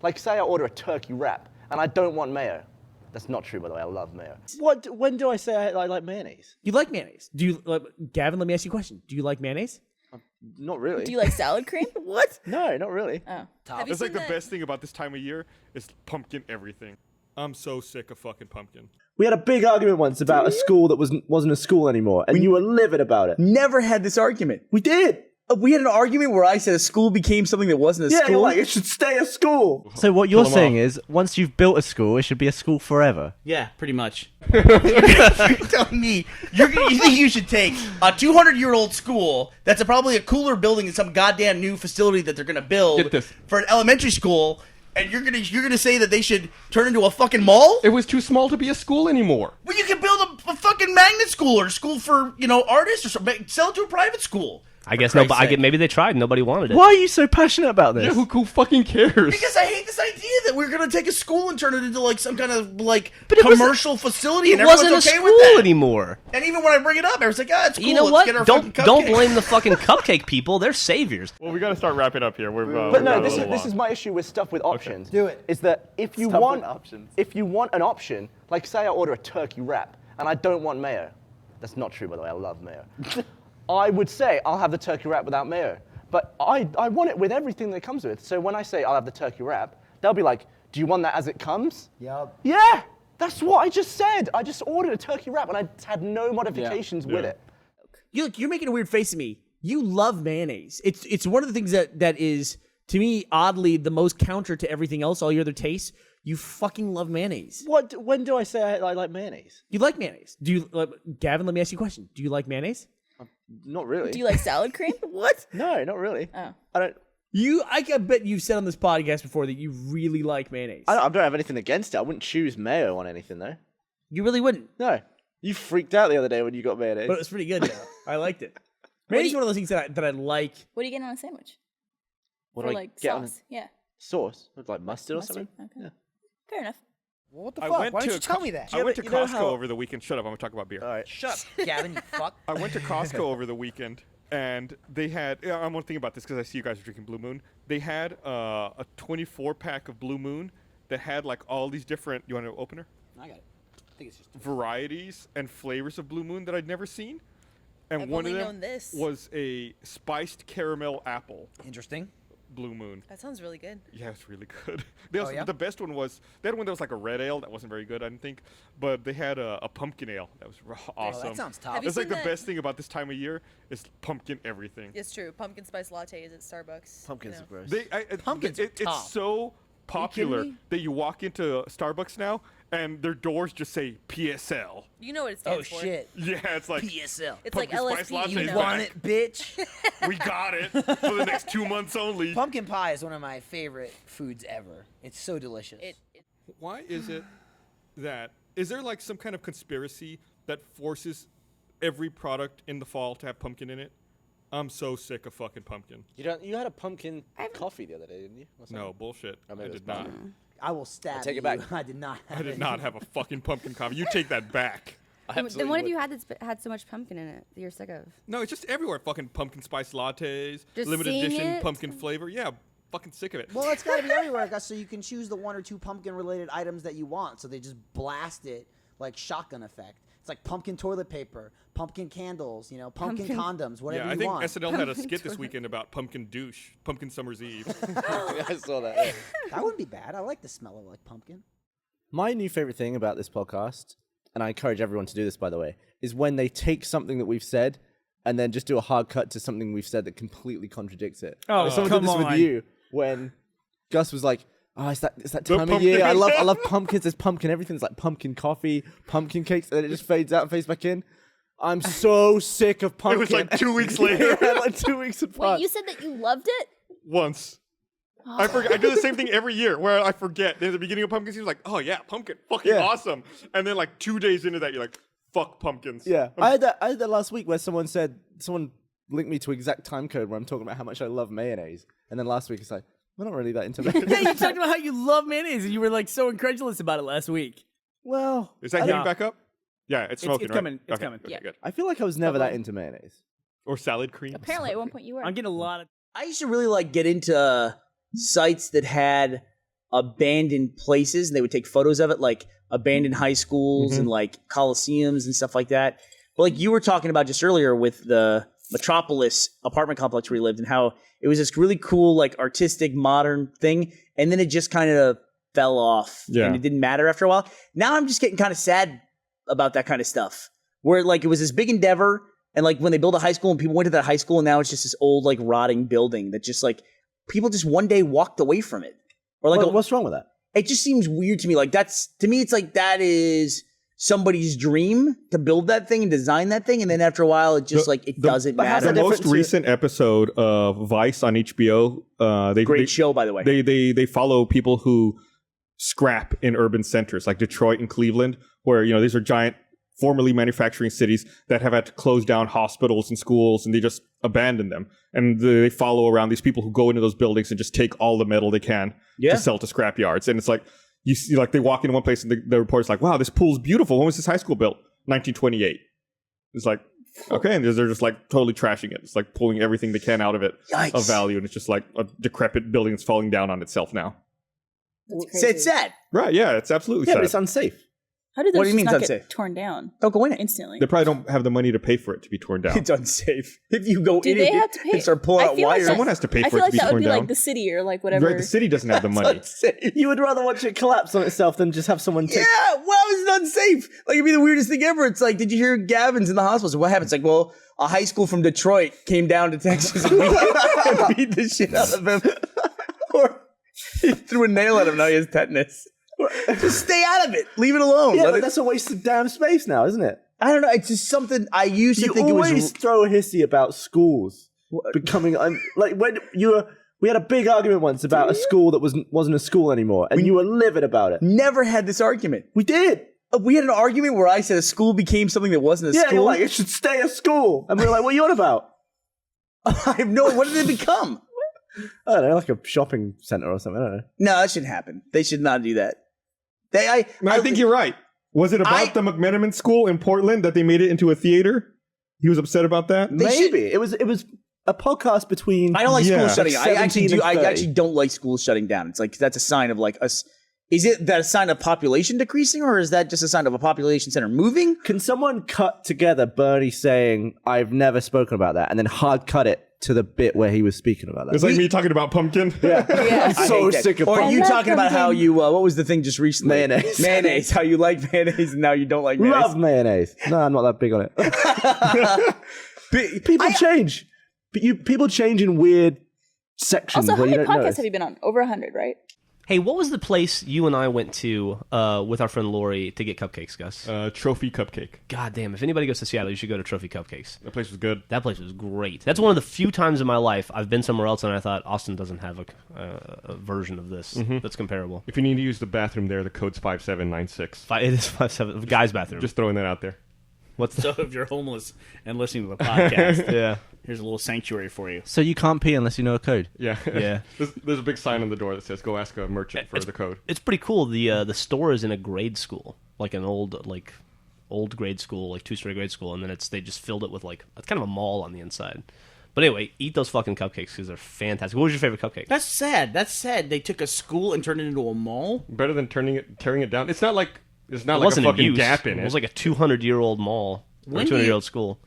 Like, say I order a turkey wrap, and I don't want mayo. That's not true, by the way. I love mayo. When do I say I like mayonnaise? You like mayonnaise? Do you, Gavin? Let me ask you a question. Do you like mayonnaise? Not really. Do you like salad cream? What? No, not really. Oh. It's like the best thing about this time of year is pumpkin everything. I'm so sick of fucking pumpkin. We had a big argument once about a school that wasn't a school anymore, and you were livid about it. Never had this argument. We did. We had an argument where I said a school became something that wasn't a school. You're like, it should stay a school. So what you're saying is, once you've built a school, it should be a school forever. Yeah, pretty much. You're telling me you think you should take a 200-year-old school that's probably a cooler building than some goddamn new facility that they're gonna build for an elementary school, and you're gonna say that they should turn into a fucking mall? It was too small to be a school anymore. Well, you can build a fucking magnet school or a school for artists or something. Sell it to a private school. I guess maybe they tried. Nobody wanted it. Why are you so passionate about this? Yeah, who fucking cares? Because I hate this idea that we're gonna take a school and turn it into like some kind of commercial facility, and everyone's okay with that anymore. And even when I bring it up, everyone's like, it's cool. You know Let's what? get our Don't blame the fucking cupcake people. They're saviors. Well, we got to start wrapping up here. But no, this is my issue with stuff with options. Do it. Is that if you want an option, like say I order a turkey wrap and I don't want mayo. That's not true, by the way. I love mayo. I would say I'll have the turkey wrap without mayo. But I want it with everything that it comes with. So when I say I'll have the turkey wrap, they'll be like, do you want that as it comes? Yup. Yeah, that's what I just said. I just ordered a turkey wrap and I had no modifications with it. You're making a weird face at me. You love mayonnaise. It's one of the things that is, to me, oddly the most counter to everything else, all your other tastes. You fucking love mayonnaise. When do I say I like mayonnaise? You like mayonnaise. Do you, Gavin, let me ask you a question. Do you like mayonnaise? Not really. Do you like salad cream? What? No, not really. Oh. I don't. I bet you've said on this podcast before that you really like mayonnaise. I don't have anything against it. I wouldn't choose mayo on anything though. You really wouldn't? No. You freaked out the other day when you got mayonnaise. But it was pretty good though. I liked it. Mayonnaise is one of those things that I like. What do you get on a sandwich? What For do I like get sauce? Yeah. Sauce? With like mustard or something? Okay. Yeah. Fair enough. What the fuck? Why don't you tell me that? I went to Costco over the weekend. Shut up, I'm going to talk about beer. All right. Shut up, Gavin, you fuck. I went to Costco over the weekend, and they had, I'm going to think about this because I see you guys are drinking Blue Moon. They had a 24-pack of Blue Moon that had like all these different, you want an opener? I got it. I think it's just Varieties and flavors of Blue Moon that I'd never seen. And I've one of only them known this. was a spiced caramel apple interesting. Blue Moon. That sounds really good. Yeah, it's really good. They also, yeah? The best one was, they had one that was like a red ale. That wasn't very good, I didn't think. But they had a pumpkin ale. That was awesome. Oh, that sounds top. Have you It's like seen the best thing about this time of year is pumpkin everything. It's true. Pumpkin spice lattes at Starbucks. Pumpkins are gross. Pumpkins are top. It's so popular that you walk into Starbucks now and their doors just say PSL. You know what it stands Oh for. shit. Yeah, it's like PSL. It's like pumpkin spice LSP. latte You is know. Want back. it, bitch? We got it for the next 2 months only. Pumpkin pie is one of my favorite foods ever. It's so delicious. Why is it that, is there like some kind of conspiracy that forces every product in the fall to have pumpkin in it? I'm so sick of fucking pumpkin. You had a pumpkin coffee the other day, didn't you? No, bullshit. I I mean, it was did not. bad. I will stab take it you. back. I did not. I did not have a fucking pumpkin coffee. You take that back. Then what have you had that's had so much pumpkin in it that you're sick of? No, it's just everywhere. Fucking pumpkin spice lattes, Just limited seeing edition it? pumpkin flavor. Yeah, fucking sick of it. Well, it's got to be everywhere, Gus, so you can choose the one or two pumpkin-related items that you want. So they just blast it like shotgun effect. It's like pumpkin toilet paper, pumpkin candles, pumpkin condoms, whatever Yeah, I you think want. SNL had a skit this weekend about pumpkin douche, pumpkin summer's eve. I saw that. Yeah. That wouldn't be bad. I like the smell of like pumpkin. My new favorite thing about this podcast, and I encourage everyone to do this, by the way, is when they take something that we've said and then just do a hard cut to something we've said that completely contradicts it. Oh, someone come did this on. with you when Gus was like, "Oh, it's that time of year. I love pumpkins. There's pumpkin everything. It's like pumpkin coffee, pumpkin cakes, and then it just fades out and fades back in." I'm so sick of pumpkin. It was like 2 weeks later. like 2 weeks apart. Wait, you said that you loved it? Once. I forget. I do the same thing every year where I forget. At the beginning of pumpkin season, like, oh yeah, pumpkin, fucking awesome. And then like 2 days into that, you're like, fuck pumpkins. Yeah, I had that last week where someone linked me to exact time code where I'm talking about how much I love mayonnaise, and then last week it's like, we're not really that into mayonnaise. Yeah, you talked about how you love mayonnaise and you were like so incredulous about it last week. Well, Is that heating back up? Yeah, it's smoking, it's right? coming. It's Okay, coming. okay, Yeah. good. I feel like I was never that into mayonnaise. Or salad cream. Apparently, at one point you were. I'm getting a lot of. I used to really like get into sites that had abandoned places, and they would take photos of it, like abandoned high schools and like coliseums and stuff like that. But like you were talking about just earlier with the Metropolis apartment complex where you lived, and how it was this really cool, like artistic, modern thing, and then it just kind of fell off, and it didn't matter after a while. Now I'm just getting kind of sad about that kind of stuff, where like it was this big endeavor, and like when they built a high school and people went to that high school, and now it's just this old like rotting building that just like people just one day walked away from it. Or like, what's wrong with that? It just seems weird to me. Like to me, it's like that is somebody's dream to build that thing and design that thing, and then after a while, it just it doesn't matter. The most recent episode of Vice on HBO, great show by the way. They follow people who scrap in urban centers like Detroit and Cleveland, where these are giant, formerly manufacturing cities that have had to close down hospitals and schools, and they just abandon them. And they follow around these people who go into those buildings and just take all the metal they can to sell to scrap yards. And it's like, you see, like they walk into one place and the reporter's like, wow, this pool's beautiful. When was this high school built? 1928. It's like, okay. And they're just like totally trashing it. It's like pulling everything they can out of it of value. And it's just like a decrepit building that's falling down on itself now. It's sad. Right. Yeah. It's absolutely sad. But it's unsafe. How did those What do you mean not it's get unsafe? torn down? Don't go in it. Instantly. They probably don't have the money to pay for it to be torn down. It's unsafe. If you go Do in they it have to pay? and start pulling I out feel like wires. Someone has to pay I for feel it to like be that would torn be down. like the city or like whatever. Right, the city doesn't have the money. You would rather watch it collapse on itself than just have someone take... Yeah, well, it's unsafe. Like, it'd be the weirdest thing ever. It's like, did you hear Gavin's in the hospital? So what happened? It's like, well, a high school from Detroit came down to Texas and beat the shit out of him. Or he threw a nail at him. Now he has tetanus. Just stay out of it. Leave it alone. Yeah, but that's a waste of damn space now, isn't it? I don't know. It's just something I used to think it was. You always throw a hissy about schools becoming like when we had a big argument once about a school that wasn't a school anymore, and you were livid about it. Never had this argument. We did. We had an argument where I said a school became something that wasn't a Yeah, school. you're like, it should stay a school, and we were like, what are you on about? I have no. What did it become? I don't know, like a shopping center or something. I don't know. No, that shouldn't happen. They should not do that. I think you're right. Was it about the McMenamin School in Portland that they made it into a theater? He was upset about that? Maybe. It was a podcast between... I don't like schools shutting down. I 17 and 30. actually don't like schools shutting down. It's like that's a sign of like us. Is it that a sign of population decreasing, or is that just a sign of a population center moving? Can someone cut together Bernie saying, I've never spoken about that, and then hard cut it to the bit where he was speaking about that? It's like me talking about pumpkin. Yeah. I'm so sick of Or pumpkin. you talking about how you, what was the thing just recently? Mayonnaise. Mayonnaise. How you like mayonnaise and now you don't like mayonnaise. Love mayonnaise. No, I'm not that big on it. People change. But people change in weird sections. Also, how where you many don't podcasts notice. have you been on? Over 100, right? Hey, what was the place you and I went to with our friend Lori to get cupcakes, Gus? Trophy Cupcake. God damn, if anybody goes to Seattle, you should go to Trophy Cupcakes. That place was good. That place was great. That's one of the few times in my life I've been somewhere else and I thought Austin doesn't have a version of this that's comparable. If you need to use the bathroom there, the code's 5796. It is 57, guy's bathroom. Just throwing that out there. So if you're homeless and listening to the podcast, yeah. Here's a little sanctuary for you. So you can't pee unless you know a code. Yeah. Yeah. There's a big sign on the door that says, go ask a merchant for the code. It's pretty cool. The store is in a grade school, like an old grade school, like two-story grade school, and then they just filled it with it's kind of a mall on the inside. But anyway, eat those fucking cupcakes because they're fantastic. What was your favorite cupcake? That's sad. They took a school and turned it into a mall. Better than tearing it down. It's not like It a wasn't in fucking use. gap in it. It was like a 200-year-old mall, or a When do you- 200-year-old school,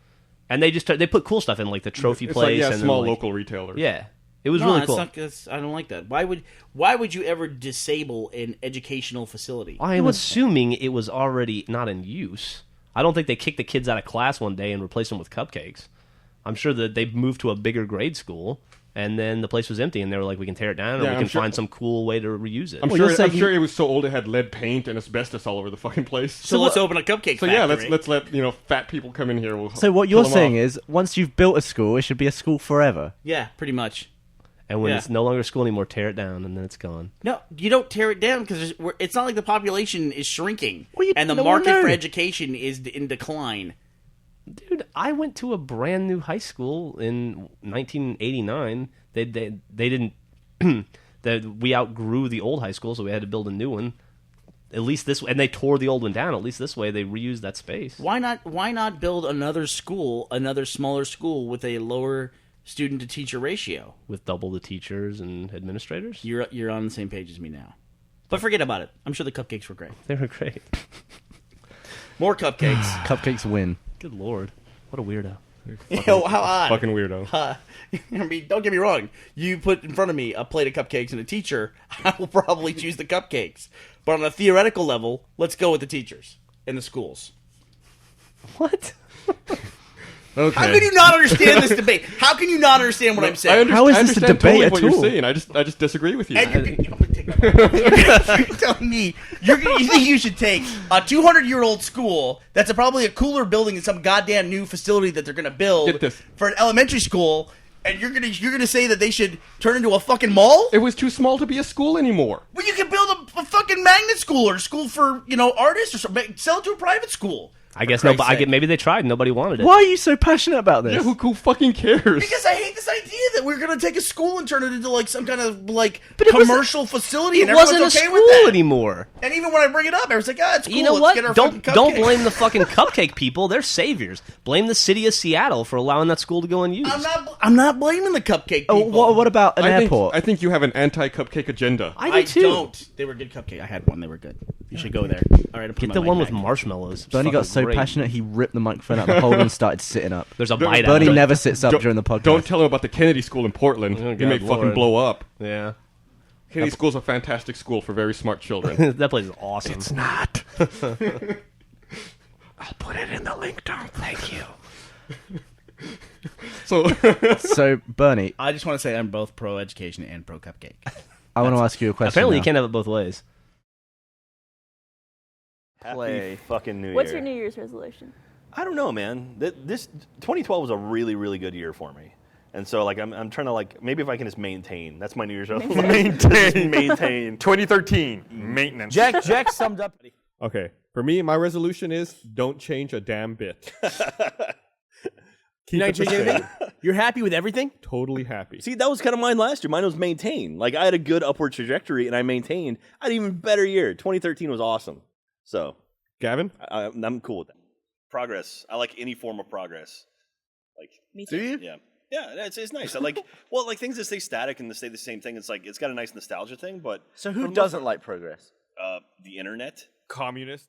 and they put cool stuff in, like the trophy It's place. like, and small then, local retailers. Yeah, it was No, really that's cool. not, I don't like that. Why would you ever disable an educational facility? I am assuming it was already not in use. I don't think they kicked the kids out of class one day and replaced them with cupcakes. I'm sure that they moved to a bigger grade school, and then the place was empty, and they were like, we can tear it down, or we can find some cool way to reuse it. I'm sure it was so old it had lead paint and asbestos all over the fucking place. So let's open a cupcake factory. Yeah, let's let fat people come in here. So what you're saying is, once you've built a school, it should be a school forever. Yeah, pretty much. And when it's no longer a school anymore, tear it down, and then it's gone. No, you don't tear it down because it's not like the population is shrinking and the no, market no. for education is in decline. Dude, I went to a brand new high school in 1989. They didn't. We outgrew the old high school, so we had to build a new one. At least this way, and they tore the old one down. At least this way, they reused that space. Why not build another school, another smaller school with a lower student to teacher ratio with double the teachers and administrators? You're on the same page as me now. But forget about it. I'm sure the cupcakes were great. They were great. More cupcakes. Cupcakes win. Good lord. What a weirdo. Yo, how odd. Fucking weirdo. I mean, don't get me wrong. You put in front of me a plate of cupcakes and a teacher, I will probably choose the cupcakes. But on a theoretical level, let's go with the teachers and the schools. What? Okay. How can you not understand this debate? How can you not understand what I'm saying? How is this a debate at what all? you're saying. I just disagree with you. And you're telling me you think you should take a 200-year-old school that's probably a cooler building than some goddamn new facility that they're going to build Get this. for an elementary school, and you're gonna say that they should turn into a fucking mall? It was too small to be a school anymore. Well, you can build a fucking magnet school or a school for artists or something. Sell it to a private school. I guess no, but maybe they tried. Nobody wanted it. Why are you so passionate about this? Yeah, who fucking cares? Because I hate this idea that we're gonna take a school and turn it into like some kind of like But it commercial facility, and It wasn't a everyone's okay school with that anymore. And even when I bring it up, everyone's like, it's cool. You know Let's what? get our Don't fucking cupcakes." blame the fucking cupcake people. They're saviors. Blame the city of Seattle for allowing that school to go unused. I'm not blaming the cupcake people. What about an airport? I think you have an anti-cupcake agenda. I do too. Don't. They were good cupcake. I had one. They were good. You should go there. All right, I'm Get the one with marshmallows. It's Bernie got fucking so great. passionate he ripped the microphone out of the holder and started sitting up. There's a bite out Bernie of it. never sits up during the podcast. Don't tell him about the Kennedy School in Portland. Oh, He may God, fucking Lord. blow up. Yeah. Kennedy School's a fantastic school for very smart children. That place is awesome. It's not. I'll put it in the link down. Thank you. So, Bernie, I just want to say I'm both pro education and pro cupcake. I want to ask you a question. Apparently, you now. can't have it both ways. Happy fucking New Year. What's your New Year's resolution? I don't know, man. This 2012 was a really, really good year for me. And so, like, I'm trying to, like, maybe if I can just maintain. That's my New Year's resolution. Maintain. 2013, maintenance. Jack summed up. Okay. For me, my resolution is don't change a damn bit. Keep You're not it the changing same. anything? You're happy with everything? Totally happy. See, that was kind of mine last year. Mine was maintain. Like, I had a good upward trajectory, and I maintained. I had an even better year. 2013 was awesome. So, Gavin? I'm cool with that. Progress. I like any form of progress. Like, Me too. do you? Yeah. Yeah, it's nice. I like, well, like things that stay static and they stay the same thing. It's like, it's got a nice nostalgia thing, but. So who doesn't like progress? The internet. Communist.